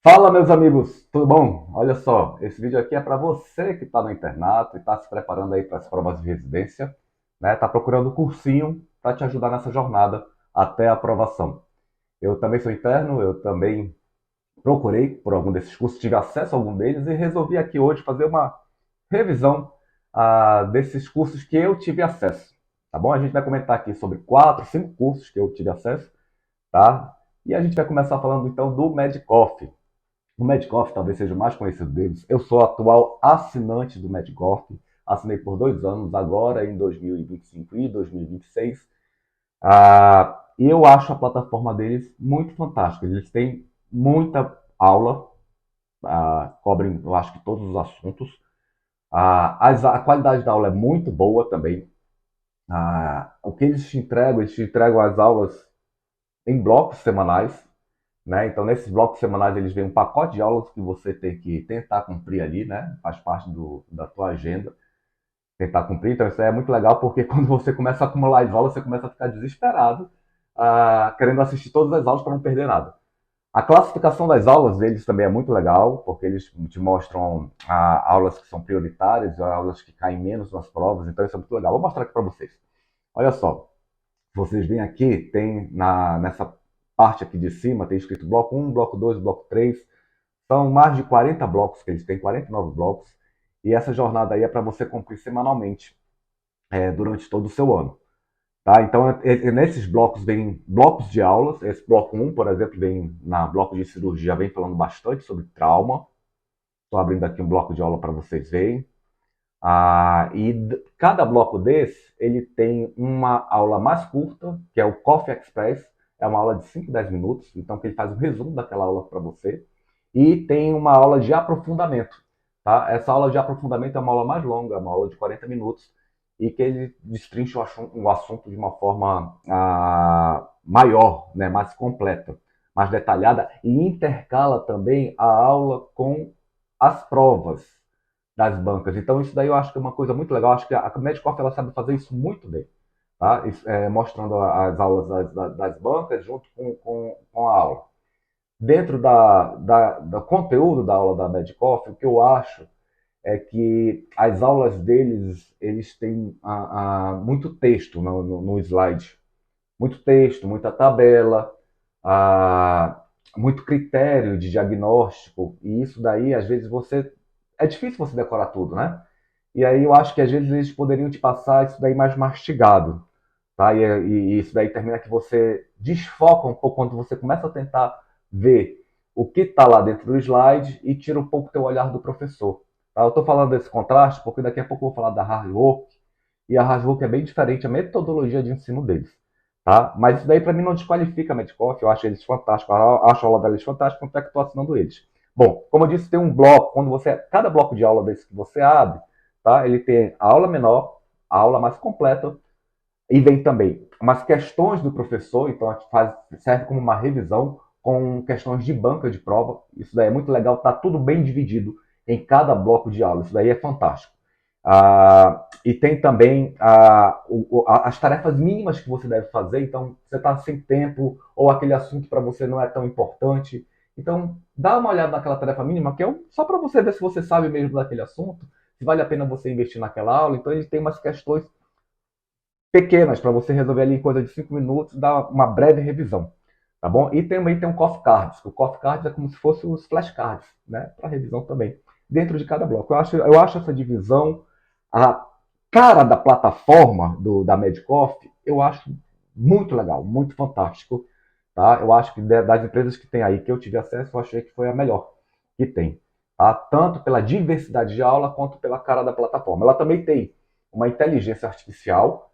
Fala, meus amigos, tudo bom? Olha só, esse vídeo aqui é para você que está no internato e está se preparando aí para as provas de residência, né? Está procurando um cursinho para te ajudar nessa jornada até a aprovação. Eu também sou interno, eu também procurei por algum desses cursos, tive acesso a algum deles e resolvi aqui hoje fazer uma revisão desses cursos que eu tive acesso, tá bom? A gente vai comentar aqui sobre 4, 5 cursos que eu tive acesso, tá? E a gente vai começar falando então do Medcoff. O Medcoff talvez seja o mais conhecido deles. Eu sou atual assinante do Medcoff. Assinei por 2 anos, agora em 2025 e 2026. E eu acho a plataforma deles muito fantástica. Eles têm muita aula, cobrem, eu acho que todos os assuntos. A qualidade da aula é muito boa também. O que eles te entregam as aulas em blocos semanais, né? Então, nesses blocos semanais, eles vêm um pacote de aulas que você tem que tentar cumprir ali, né? Faz parte da tua agenda, tentar cumprir. Então, isso aí é muito legal, porque quando você começa a acumular as aulas, você começa a ficar desesperado, querendo assistir todas as aulas para não perder nada. A classificação das aulas deles também é muito legal, porque eles te mostram aulas que são prioritárias, aulas que caem menos nas provas, então isso é muito legal. Vou mostrar aqui para vocês. Olha só, vocês vêm aqui, tem nessa parte aqui de cima, tem escrito bloco um, bloco 2, bloco 3. São mais de 40 blocos que eles têm, 49 blocos. E essa jornada aí é para você cumprir semanalmente, durante todo o seu ano. Tá? Então, nesses blocos vem blocos de aulas. Esse bloco um, por exemplo, vem na bloco de cirurgia, vem falando bastante sobre trauma. Estou abrindo aqui um bloco de aula para vocês verem. Cada bloco desse, ele tem uma aula mais curta, que é o Coffee Express. É uma aula de 5, 10 minutos, então que ele faz um resumo daquela aula para você. E tem uma aula de aprofundamento. Tá? Essa aula de aprofundamento é uma aula mais longa, é uma aula de 40 minutos, e que ele destrincha o assunto de uma forma maior, né? Mais completa, mais detalhada, e intercala também a aula com as provas das bancas. Então, isso daí eu acho que é uma coisa muito legal. Acho que a Medcorp ela sabe fazer isso muito bem, tá? Mostrando as aulas das bancas junto com a aula. Dentro do conteúdo da aula da Medcorp, o que eu acho é que as aulas deles eles têm muito texto no slide. Muito texto, muita tabela, muito critério de diagnóstico. E isso daí, às vezes, é difícil você decorar tudo, né? E aí eu acho que às vezes eles poderiam te passar isso daí mais mastigado, tá? E isso daí termina que você desfoca um pouco quando você começa a tentar ver o que está lá dentro do slide e tira um pouco o teu olhar do professor. Tá? Eu estou falando desse contraste porque daqui a pouco eu vou falar da hard work, e a hard work é bem diferente a metodologia de ensino deles. Tá? Mas isso daí para mim não desqualifica a Medcoff, eu acho eles fantásticos, eu acho a aula deles fantástica, quanto é que estou assinando eles. Bom, como eu disse, tem um bloco, cada bloco de aula desse que você abre, tá? Ele tem a aula menor, a aula mais completa, e vem também umas questões do professor, então serve como uma revisão com questões de banca de prova. Isso daí é muito legal, está tudo bem dividido em cada bloco de aula. Isso daí é fantástico. E tem também as tarefas mínimas que você deve fazer. Então, você está sem tempo ou aquele assunto para você não é tão importante. Então, dá uma olhada naquela tarefa mínima, que é só para você ver se você sabe mesmo daquele assunto, se vale a pena você investir naquela aula. Então, ele tem umas questões pequenas para você resolver ali em coisa de 5 minutos, dar uma breve revisão, tá bom? E também tem um coffee cards, que o coffee cards é como se fosse os flashcards, né, para revisão também, dentro de cada bloco. Eu acho essa divisão, a cara da plataforma da Medcoff, eu acho muito legal, muito fantástico, tá? Eu acho que das empresas que tem aí que eu tive acesso, eu achei que foi a melhor que tem, tá? Tanto pela diversidade de aula quanto pela cara da plataforma. Ela também tem uma inteligência artificial,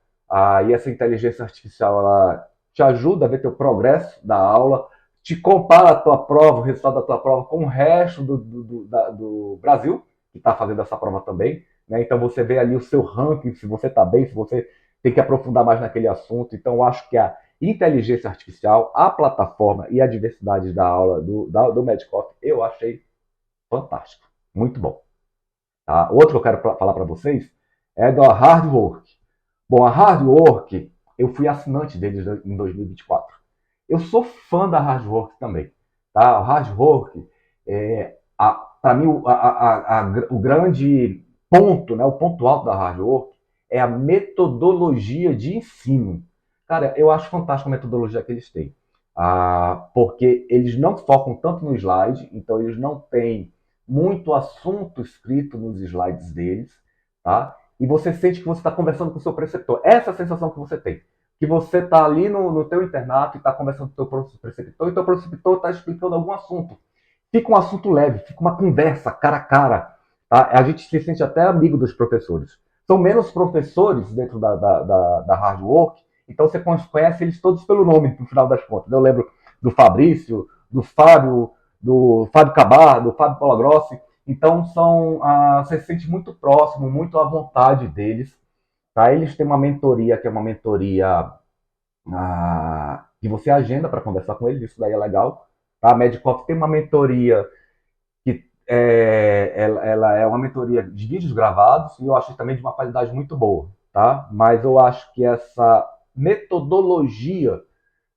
e essa inteligência artificial ela te ajuda a ver teu progresso da aula, te compara a tua prova, o resultado da tua prova com o resto do Brasil, que está fazendo essa prova também. Né? Então você vê ali o seu ranking, se você está bem, se você tem que aprofundar mais naquele assunto. Então eu acho que a inteligência artificial, a plataforma e a diversidade da aula do Medcoff, eu achei fantástico. Muito bom. Tá? Outro que eu quero falar para vocês é da Hard Work. Bom, a Hard Work, eu fui assinante deles em 2024. Eu sou fã da Hard Work também. Tá? A Hard Work, Para mim, o grande ponto, né, o ponto alto da hard work é a metodologia de ensino. Cara, eu acho fantástica a metodologia que eles têm. Porque eles não focam tanto no slide, então eles não têm muito assunto escrito nos slides deles, tá? E você sente que você está conversando com o seu preceptor. Essa é a sensação que você tem. Que você está ali no teu internato e está conversando com o teu preceptor, e o teu preceptor está explicando algum assunto. Fica um assunto leve, fica uma conversa cara a cara. Tá? A gente se sente até amigo dos professores. São menos professores dentro da hard work, então você conhece eles todos pelo nome, no final das contas. Eu lembro do Fabrício, do Fábio Cabar, do Fábio Polagrossi. Então você se sente muito próximo, muito à vontade deles. Tá? Eles têm uma mentoria que é uma mentoria que você agenda para conversar com eles, isso daí é legal. Tá? A Medcoff tem uma mentoria que ela é uma mentoria de vídeos gravados e eu achei também de uma qualidade muito boa, tá? Mas eu acho que essa metodologia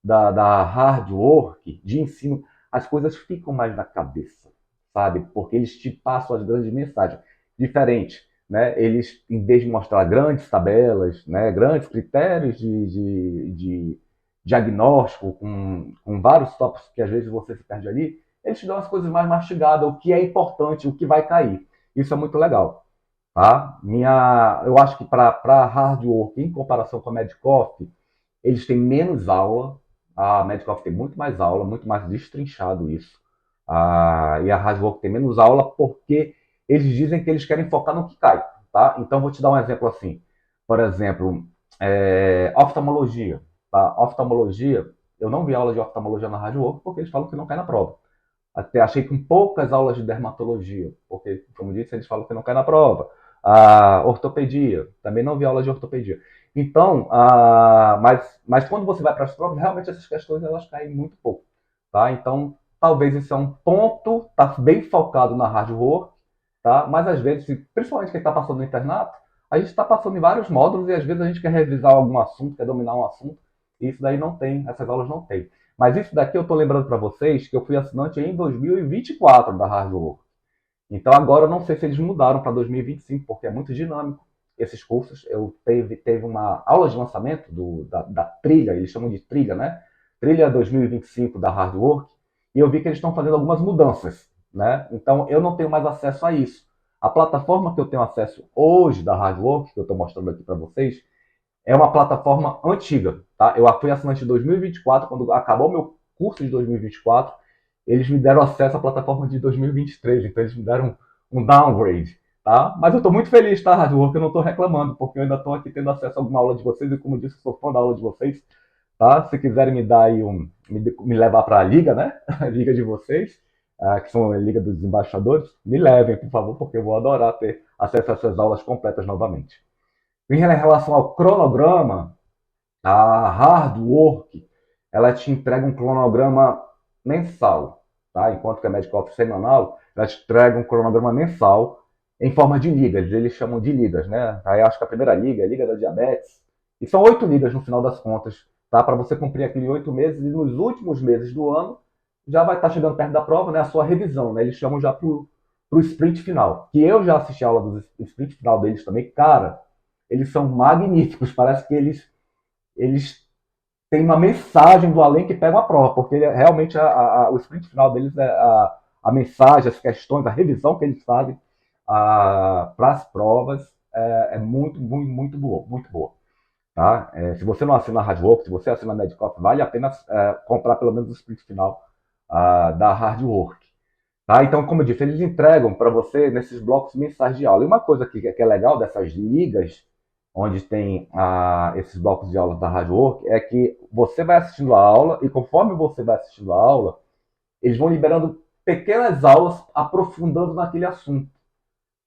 da hard work, de ensino, as coisas ficam mais na cabeça, sabe? Porque eles te passam as grandes mensagens. Diferente, né? Eles, em vez de mostrar grandes tabelas, né? Grandes critérios de diagnóstico, com vários tópicos que às vezes você se perde ali, eles te dão as coisas mais mastigadas, o que é importante, o que vai cair. Isso é muito legal. Tá? Eu acho que para hard work, em comparação com a Medcoff, eles têm menos aula. A Medcoff tem muito mais aula, muito mais destrinchado isso. E a hard work tem menos aula porque eles dizem que eles querem focar no que cai. Tá? Então, vou te dar um exemplo assim. Por exemplo, oftalmologia. Tá? Oftalmologia, eu não vi aula de oftalmologia na hard work porque eles falam que não cai na prova. Até achei com poucas aulas de dermatologia, porque, como disse, eles falam que não cai na prova. Ortopedia, também não vi aula de ortopedia. Então, mas quando você vai para as provas, realmente essas questões elas caem muito pouco. Tá? Então, talvez isso é um ponto, está bem focado na hard work, tá? Mas às vezes, principalmente quem está passando no internato, a gente está passando em vários módulos e às vezes a gente quer revisar algum assunto, quer dominar um assunto, e isso daí não tem, essas aulas não tem. Mas isso daqui eu estou lembrando para vocês que eu fui assinante em 2024 da Hard Work. Então agora eu não sei se eles mudaram para 2025, porque é muito dinâmico esses cursos. Teve uma aula de lançamento da trilha, eles chamam de trilha, né? Trilha 2025 da Hard Work, e eu vi que eles estão fazendo algumas mudanças, né? Então eu não tenho mais acesso a isso. A plataforma que eu tenho acesso hoje da Hard Work, que eu estou mostrando aqui para vocês, é uma plataforma antiga, tá? Eu fui assinante de 2024, quando acabou o meu curso de 2024, eles me deram acesso à plataforma de 2023, então eles me deram um downgrade, tá? Mas eu estou muito feliz, tá, Hardwork? Eu não estou reclamando, porque eu ainda estou aqui tendo acesso a alguma aula de vocês, e como eu disse, eu sou fã da aula de vocês, tá? Se quiserem me dar aí me levar para a liga, né? A liga de vocês, que são a liga dos embaixadores, me levem, por favor, porque eu vou adorar ter acesso a essas aulas completas novamente. Em relação ao cronograma, a hard work, ela te entrega um cronograma mensal, tá? Enquanto que a Medical Office semanal, ela te entrega um cronograma mensal em forma de ligas, eles chamam de ligas, né? Aí acho que a primeira liga é a Liga da Diabetes, e são 8 ligas no final das contas, tá? Para você cumprir aqueles 8 meses, e nos últimos meses do ano, já vai estar chegando perto da prova, né? A sua revisão, né? Eles chamam já pro sprint final, que eu já assisti a aula do sprint final deles também, cara, eles são magníficos, parece que eles têm uma mensagem do além que pega a prova, porque realmente o sprint final deles é a mensagem, as questões, a revisão que eles fazem para as provas é muito, muito, muito boa, muito boa. Tá? Se você não assina a Hardwork, se você assina a Medcoff, vale a pena comprar pelo menos o sprint final da Hardwork. Tá? Então, como eu disse, eles entregam para você nesses blocos mensais de aula. E uma coisa que é legal dessas ligas, onde tem esses blocos de aula da Hard Work, é que você vai assistindo a aula e conforme você vai assistindo a aula, eles vão liberando pequenas aulas aprofundando naquele assunto.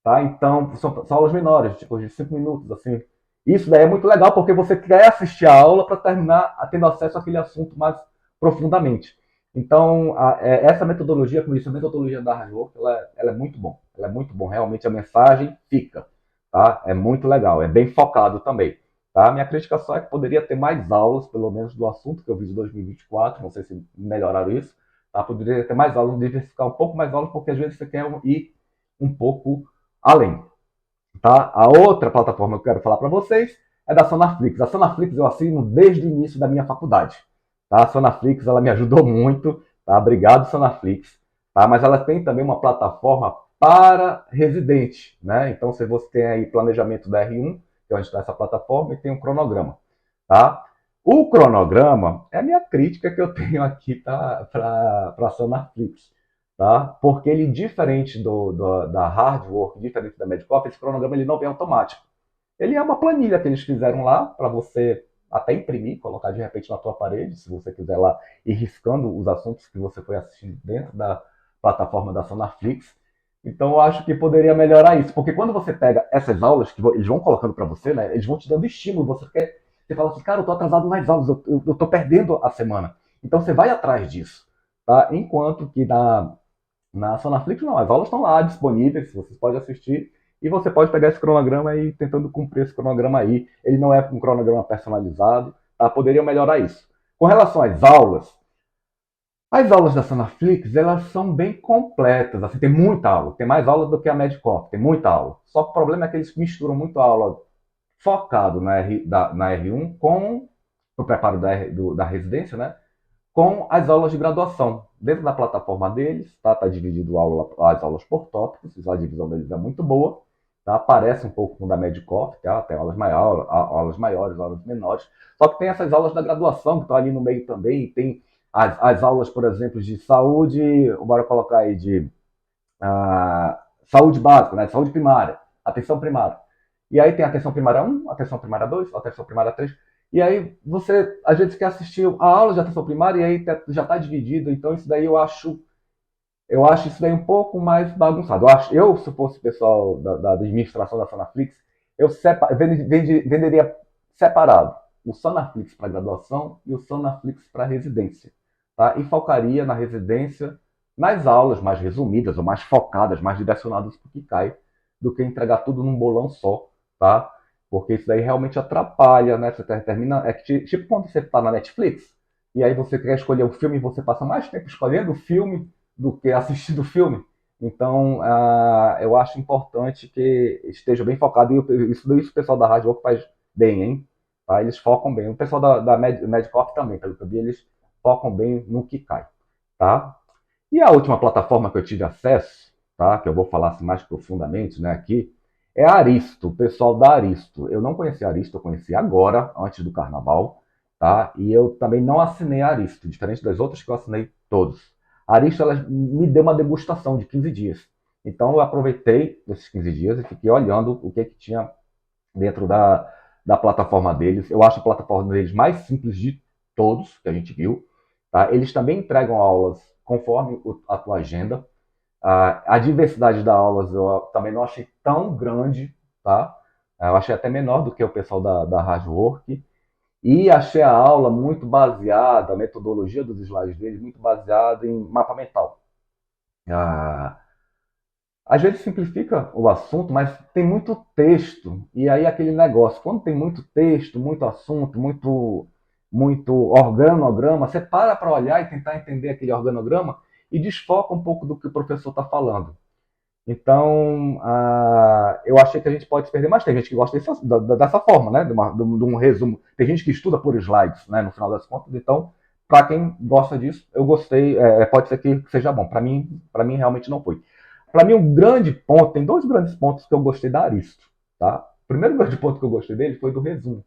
Tá? Então, são aulas menores, tipo de 5 minutos, assim. Isso daí é muito legal porque você quer assistir a aula para terminar tendo acesso àquele assunto mais profundamente. Então, essa metodologia, como eu disse, a metodologia da Hard Work, ela é muito bom. Ela é muito bom. Realmente a mensagem fica. Tá? É muito legal. É bem focado também. Tá? Minha crítica só é que poderia ter mais aulas, pelo menos do assunto que eu vi de 2024. Não sei se melhoraram isso. tá? Poderia ter mais aulas, diversificar um pouco mais aulas, porque às vezes você quer ir um pouco além, tá? A outra plataforma que eu quero falar para vocês é da Sonaflix. A Sonaflix eu assino desde o início da minha faculdade, tá? A Sonaflix, ela me ajudou muito, tá? Obrigado, Sonaflix, tá? Mas ela tem também uma plataforma para residente, né? Então, se você tem aí planejamento da R1, que é onde está essa plataforma, e tem um cronograma, tá? O cronograma é a minha crítica que eu tenho aqui para a Sonaflix, tá? Porque ele, diferente da hard work, diferente da Medcoff, esse cronograma ele não vem automático. Ele é uma planilha que eles fizeram lá para você até imprimir, colocar de repente na tua parede, se você quiser lá ir riscando os assuntos que você foi assistir dentro da plataforma da Sonaflix. Então eu acho que poderia melhorar isso, porque quando você pega essas aulas que eles vão colocando para você, né, eles vão te dando estímulo, você fala assim, cara, eu tô atrasado nas aulas, eu tô perdendo a semana. Então você vai atrás disso, tá? Enquanto que na Sonaflix, não, as aulas estão lá disponíveis, você pode assistir e você pode pegar esse cronograma e ir tentando cumprir esse cronograma aí. Ele não é um cronograma personalizado, tá? Poderiam melhorar isso. Com relação às aulas, as aulas da Sonaflix, elas são bem completas, assim, tem muita aula, tem mais aula do que a Medcorp, tem muita aula. Só que o problema é que eles misturam muito a aula focado na R1 com o preparo da residência, né? Com as aulas de graduação. Dentro da plataforma deles, tá dividido as aulas por tópicos, a divisão deles é muito boa, tá? Parece um pouco com o da Medcoff, tá? Tem aulas maiores, aulas menores. Só que tem essas aulas da graduação que estão ali no meio também, tem as aulas, por exemplo, de saúde, bora colocar aí de saúde básica, né? Saúde primária, atenção primária. E aí tem atenção primária 1, atenção primária 2, atenção primária 3. E aí você, às vezes, quer assistir a aula de atenção primária e aí já está dividido. Então isso daí eu acho isso daí um pouco mais bagunçado. Se eu fosse o pessoal da administração da Sonaflix, venderia separado o Sonaflix para graduação e o Sonaflix para residência. Tá? E focaria na residência nas aulas mais resumidas ou mais focadas, mais direcionadas para o que cai, do que entregar tudo num bolão só, tá? Porque isso daí realmente atrapalha, né? Você termina. É que, tipo quando você está na Netflix, e aí você quer escolher um filme e você passa mais tempo escolhendo o filme do que assistindo o filme. Então, eu acho importante que esteja bem focado, e isso o pessoal da Rádio Work faz bem, hein? Tá? Eles focam bem. O pessoal da Medcorp também, pelo que eu vi, eles focam bem no que cai, tá? E a última plataforma que eu tive acesso, tá, que eu vou falar assim, mais profundamente, né, aqui, é a Aristo, o pessoal da Aristo. Eu não conhecia a Aristo, eu conheci agora, antes do carnaval, tá? E eu também não assinei a Aristo, diferente das outras que eu assinei todos. A Aristo, ela me deu uma degustação de 15 dias. Então eu aproveitei esses 15 dias e fiquei olhando o que tinha dentro da plataforma deles. Eu acho a plataforma deles mais simples de todos que a gente viu. Tá? Eles também entregam aulas conforme a tua agenda. A diversidade das aulas eu também não achei tão grande, tá? Eu achei até menor do que o pessoal da Hard Work. E achei a aula muito baseada, a metodologia dos slides deles, muito baseada em mapa mental. Ah, às vezes simplifica o assunto, mas tem muito texto. E aí aquele negócio, quando tem muito texto, muito assunto, muito organograma, você para olhar e tentar entender aquele organograma e desfoca um pouco do que o professor está falando. Então, eu achei que a gente pode se perder, mas tem gente que gosta dessa forma, né? De um resumo. Tem gente que estuda por slides, né? No final das contas. Então, para quem gosta disso, eu gostei. Pode ser que seja bom. Para mim realmente não foi. Para mim, um grande ponto, tem dois grandes pontos que eu gostei da Aristo, tá? O primeiro grande ponto que eu gostei dele foi do resumo,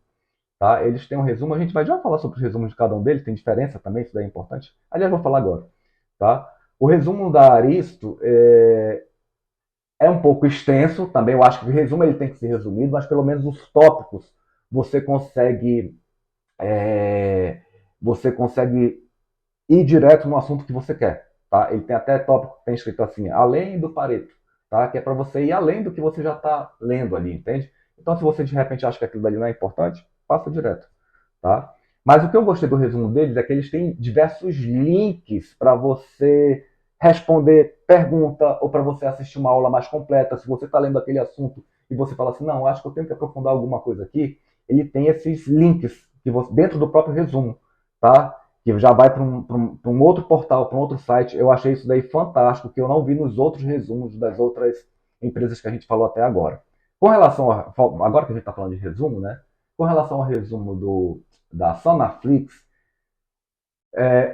tá? Eles têm um resumo, a gente vai já falar sobre os resumos de cada um deles, tem diferença também, isso daí é importante. Aliás, vou falar agora, tá? O resumo da Aristo é um pouco extenso, também eu acho que o resumo ele tem que ser resumido, mas pelo menos os tópicos você consegue é, você consegue ir direto no assunto que você quer, tá? Ele tem até tópico que tem escrito assim, além do Pareto, tá? Que é para você ir além do que você já está lendo ali, entende? Então, se você de repente acha que aquilo dali não é importante, passa direto, tá? Mas o que eu gostei do resumo deles é que eles têm diversos links para você responder pergunta ou para você assistir uma aula mais completa. Se você está lendo aquele assunto e você fala assim, não, acho que eu tenho que aprofundar alguma coisa aqui, ele tem esses links que dentro do próprio resumo, tá? que já vai para um outro portal, para um outro site. Eu achei isso daí fantástico, que eu não vi nos outros resumos das outras empresas que a gente falou até agora. Com relação a, agora que a gente está falando de resumo, né? Com relação ao resumo da Sonaflix,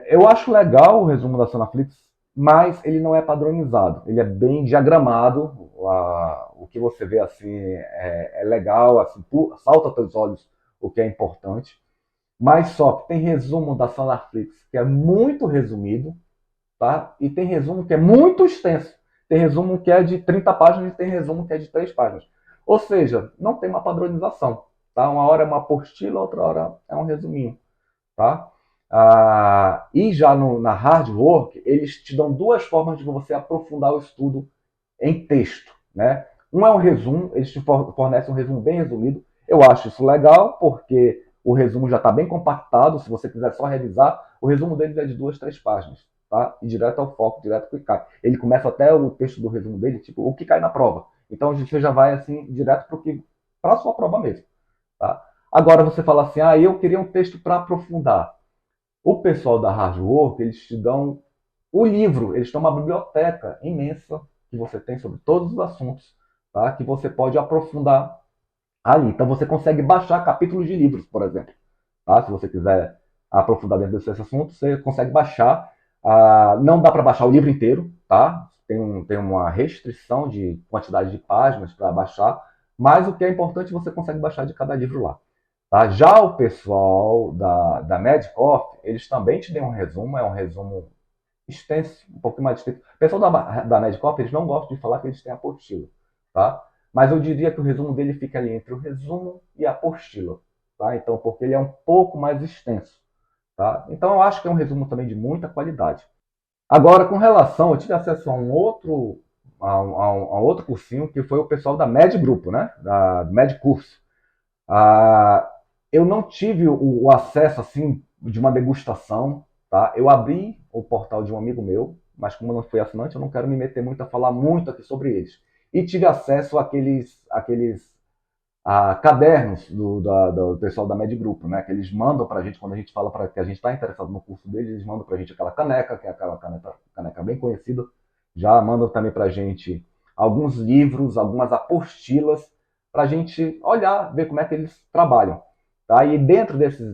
eu acho legal o resumo da Sonaflix, mas ele não é padronizado. Ele é bem diagramado. O que você vê assim é legal, assim, salta aos teus olhos o que é importante. Mas só que tem resumo da Sonaflix que é muito resumido, tá? E tem resumo que é muito extenso. Tem resumo que é de 30 páginas e tem resumo que é de 3 páginas. Ou seja, não tem uma padronização, tá? Uma hora é uma apostila, outra hora é um resuminho, tá? E já na Hard Work, eles te dão duas formas de você aprofundar o estudo em texto, né? Um é um resumo, eles te fornecem um resumo bem resumido. Eu acho isso legal, porque o resumo já está bem compactado. Se você quiser só revisar, o resumo deles é de 2, 3 páginas, tá? E direto ao foco, direto ao que cai. Ele começa até o texto do resumo dele, tipo, o que cai na prova. Então você já vai assim, direto para a sua prova mesmo, tá? Agora você fala assim, eu queria um texto para aprofundar. O pessoal da Hard Work, eles te dão o livro, eles têm uma biblioteca imensa que você tem sobre todos os assuntos, tá? Que você pode aprofundar ali. Então você consegue baixar capítulos de livros, por exemplo. Tá? Se você quiser aprofundar dentro desse assunto, você consegue baixar. Não dá para baixar o livro inteiro, tá? Tem uma restrição de quantidade de páginas para baixar, mas o que é importante você consegue baixar de cada livro lá. Tá? Já o pessoal da Medcoff, eles também te dão um resumo, é um resumo extenso, um pouquinho mais extenso. O pessoal da Medcoff, eles não gostam de falar que eles têm apostila, tá? Mas eu diria que o resumo dele fica ali entre o resumo e a apostila, tá? Então, porque ele é um pouco mais extenso, tá? Então, eu acho que é um resumo também de muita qualidade. Agora, com relação, eu tive acesso a um outro, a outro cursinho, que foi o pessoal da Med Grupo, né? Da Med Curso. Ah, eu não tive o acesso assim de uma degustação, tá? Eu abri o portal de um amigo meu, mas como eu não fui assinante, eu não quero me meter muito a falar muito aqui sobre eles. E tive acesso àqueles cadernos do pessoal da Med Grupo, né? Que eles mandam para a gente, quando a gente fala que a gente está interessado no curso deles, eles mandam para a gente aquela caneca, que é aquela caneca bem conhecida. Já mandam também para a gente alguns livros, algumas apostilas, para a gente olhar, ver como é que eles trabalham. Tá? E dentro dessas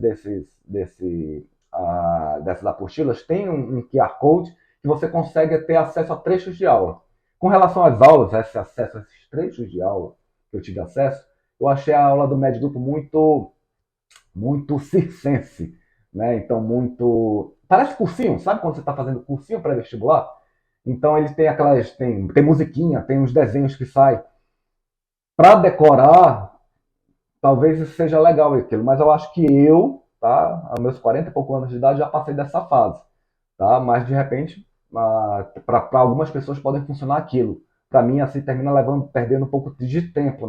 apostilas tem um QR Code que você consegue ter acesso a trechos de aula. Com relação às aulas, esse acesso a esses trechos de aula que eu tive acesso, eu achei a aula do médico muito circense, né? Então, muito. Parece cursinho, sabe quando você está fazendo cursinho pré-vestibular? Então, ele tem aquelas. Tem musiquinha, tem uns desenhos que saem. Para decorar, talvez isso seja legal aquilo, mas eu acho que eu, tá? Aos meus 40 e poucos anos de idade, já passei dessa fase, tá? Mas de repente, para algumas pessoas podem funcionar aquilo. Para mim, assim, termina perdendo um pouco de tempo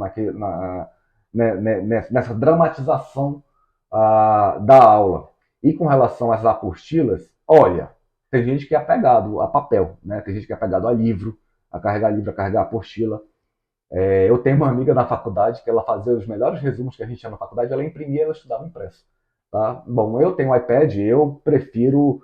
nessa dramatização da aula. E com relação às apostilas, olha, tem gente que é apegado a papel, né? Tem gente que é apegado a livro, a carregar apostila. Eu tenho uma amiga na faculdade que ela fazia os melhores resumos que a gente tinha na faculdade, ela imprimia e ela estudava impresso. Tá? Bom, eu tenho um iPad, eu prefiro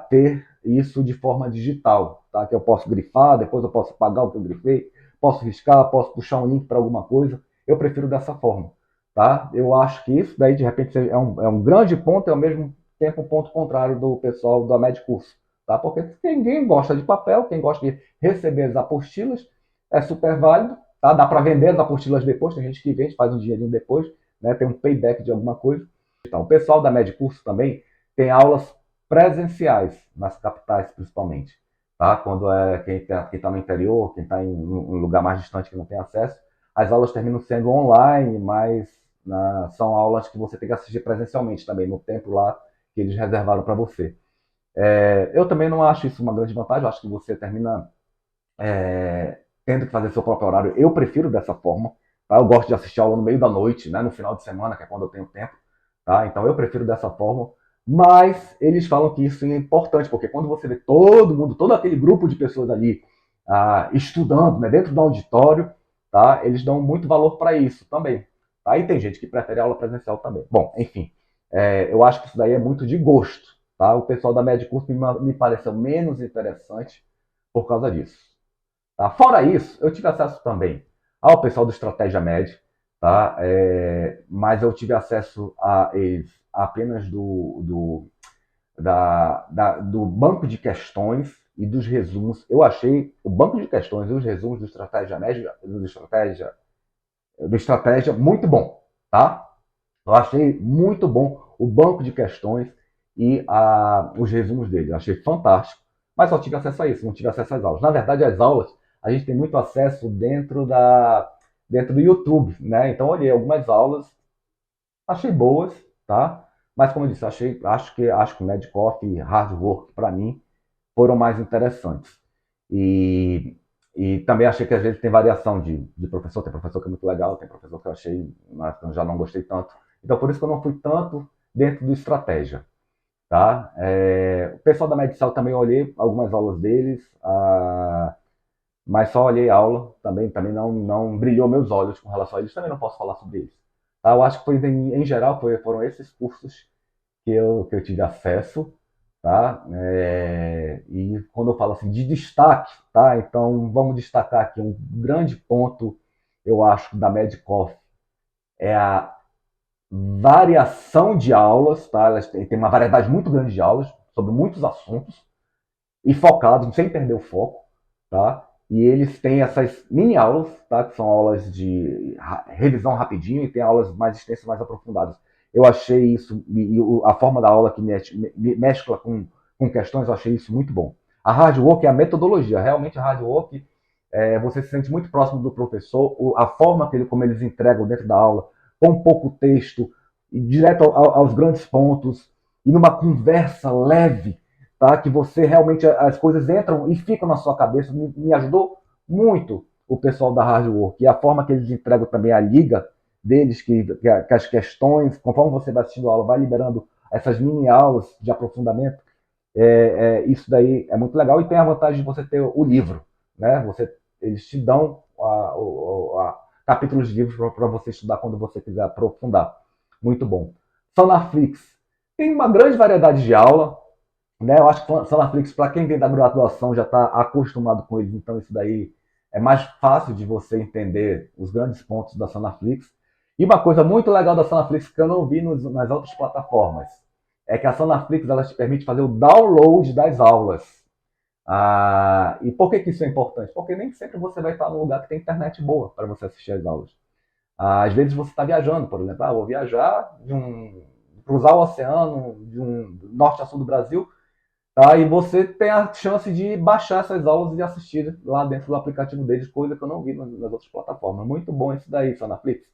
ter isso de forma digital, tá? Que eu posso grifar, depois eu posso pagar o que eu grifei, posso riscar, posso puxar um link para alguma coisa. Eu prefiro dessa forma. Tá? Eu acho que isso daí, de repente, é um grande ponto e ao mesmo tempo um ponto contrário do pessoal da Medcurso. Tá? Porque quem gosta de papel, quem gosta de receber as apostilas, é super válido. Tá? Dá para vender as apostilas depois, tem gente que vende, faz um dinheirinho depois, né? Tem um payback de alguma coisa. Então, o pessoal da Medcurso também tem aulas presenciais, nas capitais principalmente. Tá? Quando é quem está no interior, quem está em um lugar mais distante que não tem acesso, as aulas terminam sendo online, mas são aulas que você tem que assistir presencialmente também, no tempo lá que eles reservaram para você. Eu também não acho isso uma grande vantagem, eu acho que você termina tendo que fazer seu próprio horário. Eu prefiro dessa forma. Tá? Eu gosto de assistir aula no meio da noite, né? No final de semana, que é quando eu tenho tempo. Tá? Então eu prefiro dessa forma. Mas eles falam que isso é importante, porque quando você vê todo mundo, todo aquele grupo de pessoas ali estudando, né, dentro do auditório, tá? Eles dão muito valor para isso também. Tá? E tem gente que prefere aula presencial também. Bom, enfim, eu acho que isso daí é muito de gosto. tá? O pessoal da média curso me pareceu menos interessante por causa disso. Tá? Fora isso, eu tive acesso também ao pessoal do Estratégia Med, tá? Mas eu tive acesso a eles apenas do banco de questões e dos resumos. Eu achei o banco de questões e os resumos do Estratégia muito bom, tá? Eu achei muito bom o banco de questões e os resumos dele. Eu achei fantástico, mas só tive acesso a isso, não tive acesso às aulas. Na verdade, as aulas a gente tem muito acesso dentro do YouTube, né? Então, olhei algumas aulas, achei boas, tá? Mas como eu disse, acho que Medcoff e Hard Work para mim foram mais interessantes. E, e também achei que às vezes tem variação de professor, tem professor que é muito legal, tem professor que eu achei, mas eu já não gostei tanto. Então por isso que eu não fui tanto dentro do estratégia. Tá? O pessoal da Medicel também eu olhei algumas aulas deles, mas só olhei aula, também não brilhou meus olhos com relação a eles, também não posso falar sobre eles. Tá? Eu acho que em geral foram esses cursos que eu tive acesso, tá? E quando eu falo assim de destaque, tá? Então vamos destacar aqui um grande ponto, eu acho, da Medcoff é a variação de aulas, tá? Elas têm uma variedade muito grande de aulas sobre muitos assuntos e focados, sem perder o foco, tá? E eles têm essas mini aulas, tá? Que são aulas de revisão rapidinho e tem aulas mais extensas, mais aprofundadas. Eu achei isso, e a forma da aula que mescla com questões, eu achei isso muito bom. A hard work é a metodologia, realmente a hard work, você se sente muito próximo do professor, a forma como eles entregam dentro da aula, com pouco texto, direto aos grandes pontos, e numa conversa leve, tá? Que você realmente as coisas entram e ficam na sua cabeça. Me ajudou muito o pessoal da Hard Work e a forma que eles entregam também a liga deles, que as questões, conforme você vai assistindo a aula, vai liberando essas mini aulas de aprofundamento. Isso daí é muito legal e tem a vantagem de você ter o livro, né? Eles te dão capítulos de livros para você estudar quando você quiser aprofundar. Muito bom. Sonaflix tem uma grande variedade de aula, né? Eu acho que Sonaflix, para quem vem da graduação, já está acostumado com eles, então isso daí é mais fácil de você entender os grandes pontos da Sonaflix. E uma coisa muito legal da Sonaflix que eu não vi nas outras plataformas é que a Sonaflix ela te permite fazer o download das aulas. E por que isso é importante? Porque nem sempre você vai estar num lugar que tem internet boa para você assistir as aulas. Às vezes você está viajando, por exemplo, vou viajar cruzar o oceano de um norte a sul do Brasil. Tá? E você tem a chance de baixar essas aulas e assistir lá dentro do aplicativo deles, coisa que eu não vi nas outras plataformas. Muito bom isso daí, Sonaflix.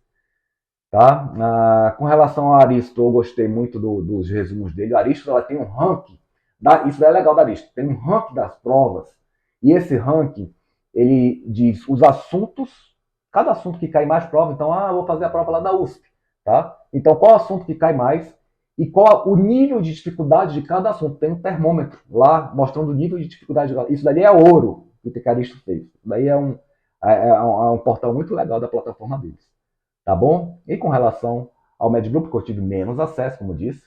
Tá? Com relação a Aristo, eu gostei muito dos resumos dele. A Aristo ela tem um ranking, isso é legal da Aristo, tem um ranking das provas, e esse ranking ele diz os assuntos, cada assunto que cai mais prova, então, vou fazer a prova lá da USP. Tá? Então, qual assunto que cai mais e qual o nível de dificuldade de cada assunto? Tem um termômetro lá mostrando o nível de dificuldade. Isso daí é ouro que o Aristo fez. Isso daí é um portal muito legal da plataforma deles. Tá bom? E com relação ao MedGroup, que eu tive menos acesso, como disse,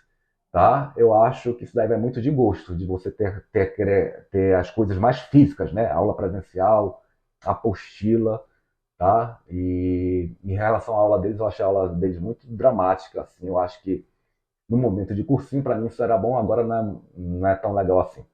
tá? Eu acho que isso daí vai muito de gosto, de você ter as coisas mais físicas, né? Aula presencial, apostila, tá? E em relação à aula deles, eu achei a aula deles muito dramática, assim. Eu acho que no momento de cursinho, para mim isso era bom, agora não é tão legal assim.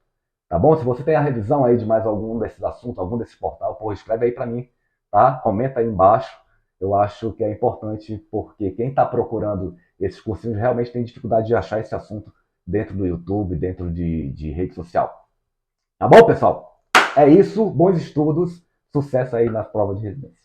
Tá bom? Se você tem a revisão aí de mais algum desses assuntos, algum desses portal, pô, escreve aí para mim, tá? Comenta aí embaixo. Eu acho que é importante porque quem está procurando esses cursinhos realmente tem dificuldade de achar esse assunto dentro do YouTube, dentro de rede social. Tá bom, pessoal? É isso. Bons estudos. Sucesso aí nas provas de residência.